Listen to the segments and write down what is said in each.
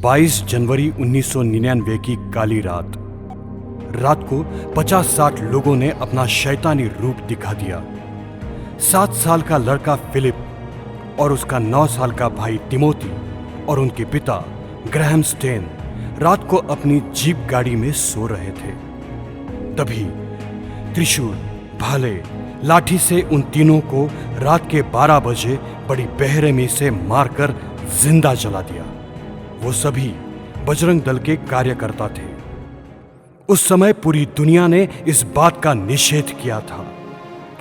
22 जनवरी 1999 की काली रात को 50-60 लोगों ने अपना शैतानी रूप दिखा दिया। 7 साल का लड़का फिलिप और उसका 9 साल का भाई टिमोथी और उनके पिता ग्रैहम स्टेन रात को अपनी जीप गाड़ी में सो रहे थे। तभी त्रिशूल, भाले, लाठी से उन तीनों को रात के 12 बजे बड़ी बेरहमी से मारकर जिंदा जला दिया। वो सभी बजरंग दल के कार्यकर्ता थे। उस समय पूरी दुनिया ने इस बात का निषेध किया था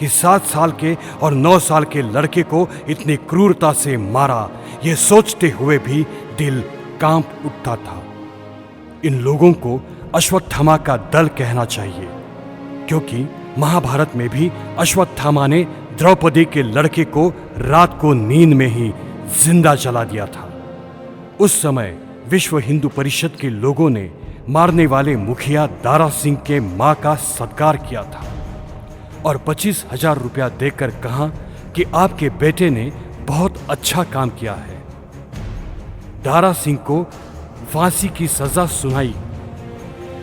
कि 7 साल के और 9 साल के लड़के को इतनी क्रूरता से मारा, ये सोचते हुए भी दिल कांप उठता था। इन लोगों को अश्वत्थामा का दल कहना चाहिए, क्योंकि महाभारत में भी अश्वत्थामा ने द्रौपदी के लड़के को रात को नींद में ही जिंदा जला दिया था। उस समय विश्व हिंदू परिषद के लोगों ने मारने वाले मुखिया दारा सिंह के मां का सत्कार किया था और 25,000 रुपया देकर कहा कि आपके बेटे ने बहुत अच्छा काम किया है। दारा सिंह को फांसी की सजा सुनाई।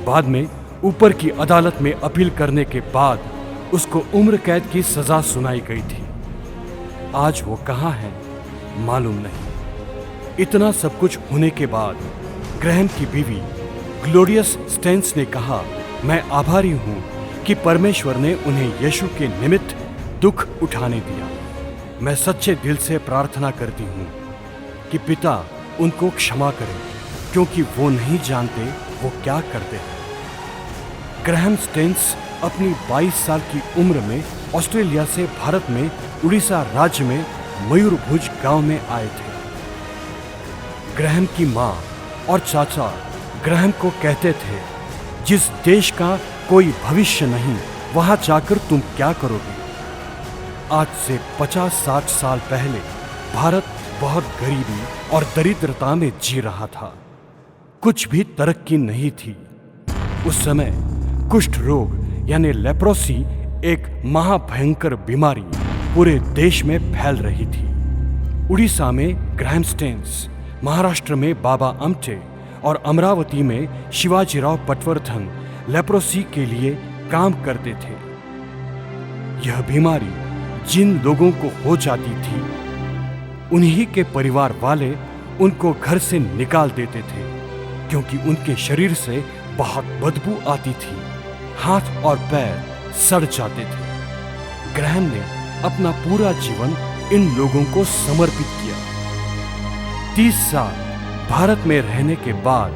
बाद में ऊपर की अदालत में अपील करने के बाद उसको उम्र कैद की सजा सुनाई गई थी। आज वो कहाँ है मालूम नहीं। इतना सब कुछ होने के बाद ग्रैहम की बीवी ग्लोरियस स्टेन्स ने कहा, मैं आभारी हूं कि परमेश्वर ने उन्हें यीशु के निमित्त दुख उठाने दिया। मैं सच्चे दिल से प्रार्थना करती हूं कि पिता उनको क्षमा करें, क्योंकि वो नहीं जानते वो क्या करते हैं। ग्रैहम स्टेन्स अपनी 22 साल की उम्र में ऑस्ट्रेलिया से भारत में उड़ीसा राज्य में मयूरभुज गांव में आए थे। ग्रैहम की मां और चाचा ग्रैहम को कहते थे, जिस देश का कोई भविष्य नहीं, वहां जाकर तुम क्या करोगे। आज से 50-60 साल पहले भारत बहुत गरीबी और दरिद्रता में जी रहा था। कुछ भी तरक्की नहीं थी। उस समय कुष्ठ रोग यानी लेप्रोसी एक महाभयंकर बीमारी पूरे देश में फैल रही थी। उड़ीसा में ग्रैहम स्टेन्स, महाराष्ट्र में बाबा आमटे और अमरावती में शिवाजीराव पटवर्धन लेप्रोसी के लिए काम करते थे। यह बीमारी जिन लोगों को हो जाती थी, उन्हीं के परिवार वाले उनको घर से निकाल देते थे, क्योंकि उनके शरीर से बहुत बदबू आती थी। हाथ और पैर सड़ जाते थे। ग्रैहम ने अपना पूरा जीवन इन लोगों को समर्पित किया। 30 साल भारत में रहने के बाद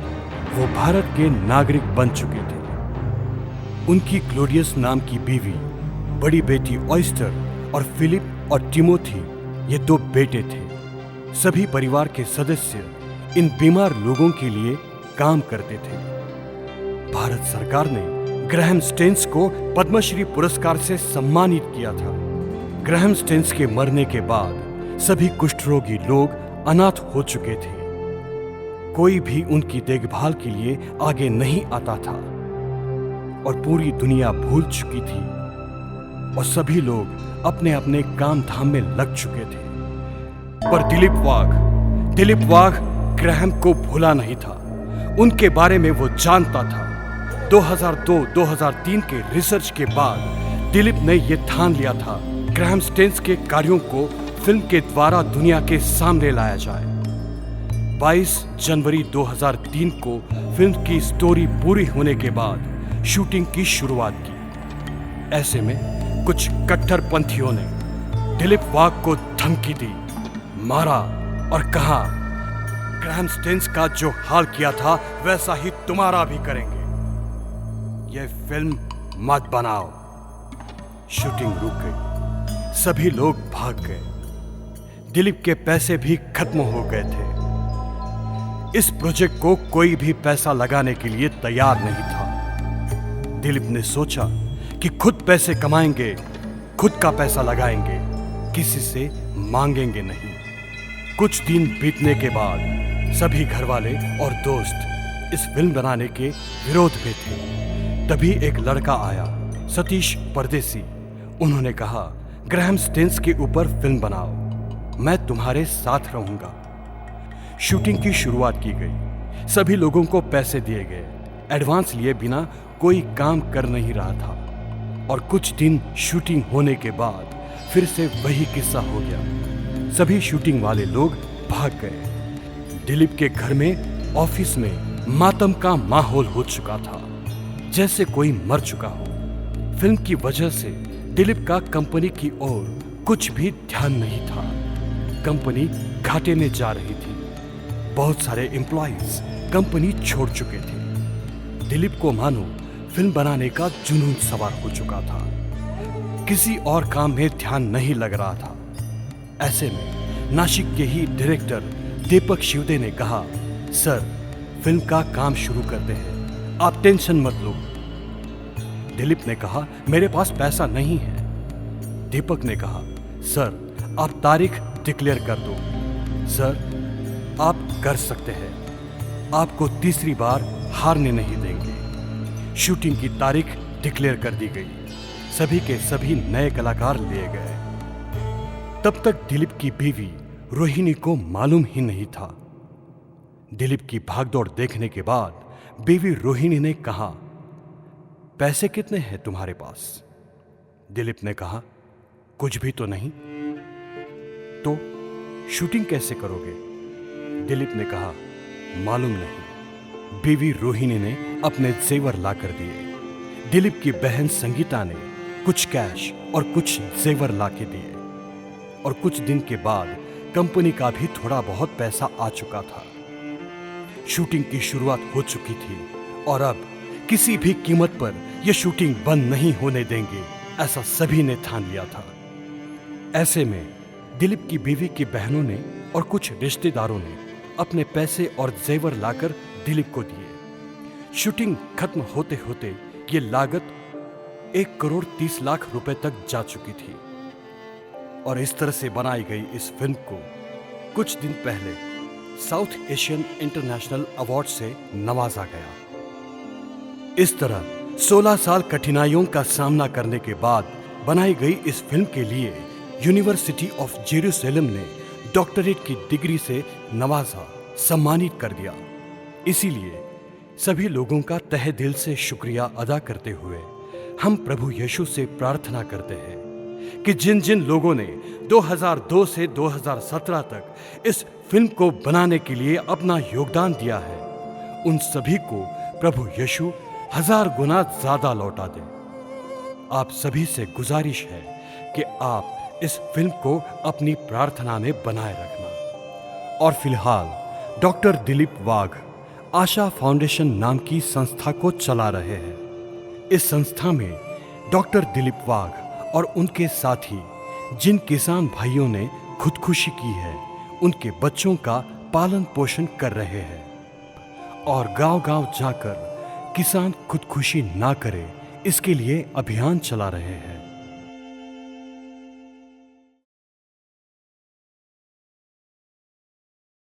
वो भारत के नागरिक बन चुके थे। उनकी ग्लोरियस नाम की बीवी, बड़ी बेटी ऑयस्टर और फिलिप और टिमोथी, ये 2 बेटे थे। सभी परिवार के सदस्य इन बीमार लोगों के लिए काम करते थे। भारत सरकार ने ग्रैहम स्टेन्स को पद्मश्री पुरस्कार से सम्मानित किया था। ग्रैहम स्टेन्स के मरने के बाद सभी कुष्ठ रोगी लोग अनाथ हो चुके थे। कोई भी उनकी देखभाल के लिए आगे नहीं आता था और पूरी दुनिया भूल चुकी थी और सभी लोग अपने अपने काम धाम में लग चुके थे। पर दिलीप वाघ ग्रैहम को भूला नहीं था। उनके बारे में वो जानता था। 2002-2003 के रिसर्च के बाद दिलीप ने यह ठान लिया था, ग्रैहम स्टेन्स के कार्यों को फिल्म के द्वारा दुनिया के सामने लाया जाए। 22 जनवरी 2003 को फिल्म की स्टोरी पूरी होने के बाद शूटिंग की शुरुआत की। ऐसे में कुछ कट्टरपंथियों ने दिलीप वाघ को धमकी दी, मारा और कहा, ग्रैहम स्टेन्स का जो हाल किया था वैसा ही तुम्हारा भी करेंगे। यह फिल्म मत बनाओ। शूटिंग रुक गई। सभी लोग भाग गए। दिलीप के पैसे भी खत्म हो गए थे। इस प्रोजेक्ट को कोई भी पैसा लगाने के लिए तैयार नहीं था। दिलीप ने सोचा कि खुद पैसे कमाएंगे, खुद का पैसा लगाएंगे, किसी से मांगेंगे नहीं। कुछ दिन बीतने के बाद सभी घरवाले और दोस्त इस फिल्म बनाने के विरोध में थे। तभी एक लड़का आया, सतीश परदेसी। उन्होंने कहा, ग्रैहम स्टेन्स के ऊपर फिल्म बनाओ, मैं तुम्हारे साथ रहूंगा। शूटिंग की शुरुआत की गई। सभी लोगों को पैसे दिए गए। एडवांस लिए बिना कोई काम कर नहीं रहा था और कुछ दिन शूटिंग होने के बाद फिर से वही किस्सा हो गया। सभी शूटिंग वाले लोग भाग गए। दिलीप के घर में, ऑफिस में मातम का माहौल हो चुका था, जैसे कोई मर चुका हो। फिल्म की वजह से दिलीप का कंपनी की ओर कुछ भी ध्यान नहीं था। कंपनी घाटे में जा रही थी। बहुत सारे एम्प्लॉइज कंपनी छोड़ चुके थे। दिलीप को मानो फिल्म बनाने का जुनून सवार हो चुका था। किसी और काम में ध्यान नहीं लग रहा था। ऐसे में नासिक के ही डायरेक्टर दीपक शिवदे ने कहा, सर, फिल्म का काम शुरू करते हैं, आप टेंशन मत लो। दिलीप ने कहा, मेरे पास पैसा नहीं है। दीपक ने कहा, सर, आप तारीख डिक्लेयर कर दो। सर, आप कर सकते हैं, आपको तीसरी बार हारने नहीं देंगे। शूटिंग की तारीख डिक्लेयर कर दी गई। सभी के सभी नए कलाकार लिए गए। तब तक दिलीप की बीवी रोहिणी को मालूम ही नहीं था। दिलीप की भागदौड़ देखने के बाद बीवी रोहिणी ने कहा, पैसे कितने हैं तुम्हारे पास? दिलीप ने कहा, कुछ भी तो नहीं। तो शूटिंग कैसे करोगे? दिलीप ने कहा, मालूम नहीं। बीवी रोहिणी ने अपने जेवर ला कर दिए। दिलीप की बहन संगीता ने कुछ कैश और कुछ जेवर ला के दिए और कुछ दिन के बाद कंपनी का भी थोड़ा बहुत पैसा आ चुका था। शूटिंग की शुरुआत हो चुकी थी और अब किसी भी कीमत पर यह शूटिंग बंद नहीं होने देंगे, ऐसा सभी ने ठान लिया था। ऐसे में दिलीप की बीवी की बहनों ने और कुछ रिश्तेदारों ने अपने पैसे और जेवर लाकर दिलीप को दिए। शूटिंग खत्म होते होते ये लागत 1,30,00,000 रुपए तक जा चुकी थी और इस तरह से बनाई गई इस फिल्म को कुछ दिन पहले साउथ एशियन इंटरनेशनल अवार्ड से नवाजा गया। इस तरह 16 साल कठिनाइयों का सामना करने के बाद बनाई गई इस फिल्म के लिए यूनिवर्सिटी ऑफ जेरूसलम ने डॉक्टरेट की डिग्री से नवाजा, सम्मानित कर दिया। इसीलिए सभी लोगों का तहे दिल से शुक्रिया अदा करते हुए हम प्रभु यीशु से प्रार्थना करते हैं कि जिन जिन लोगों ने 2002 से 2017 तक इस फिल्म को बनाने के लिए अपना योगदान दिया है, उन सभी को प्रभु यीशु 1000 गुना ज्यादा लौटा दे। आप सभी से गुजारिश है कि आप इस फिल्म को अपनी प्रार्थना में बनाए रखना। और फिलहाल डॉक्टर दिलीप वाघ आशा फाउंडेशन नाम की संस्था को चला रहे हैं। इस संस्था में डॉक्टर दिलीप वाघ और उनके साथी जिन किसान भाइयों ने खुदकुशी की है, उनके बच्चों का पालन पोषण कर रहे हैं और गांव-गांव जाकर किसान खुदकुशी ना करे, इसके लिए अभियान चला रहे हैं।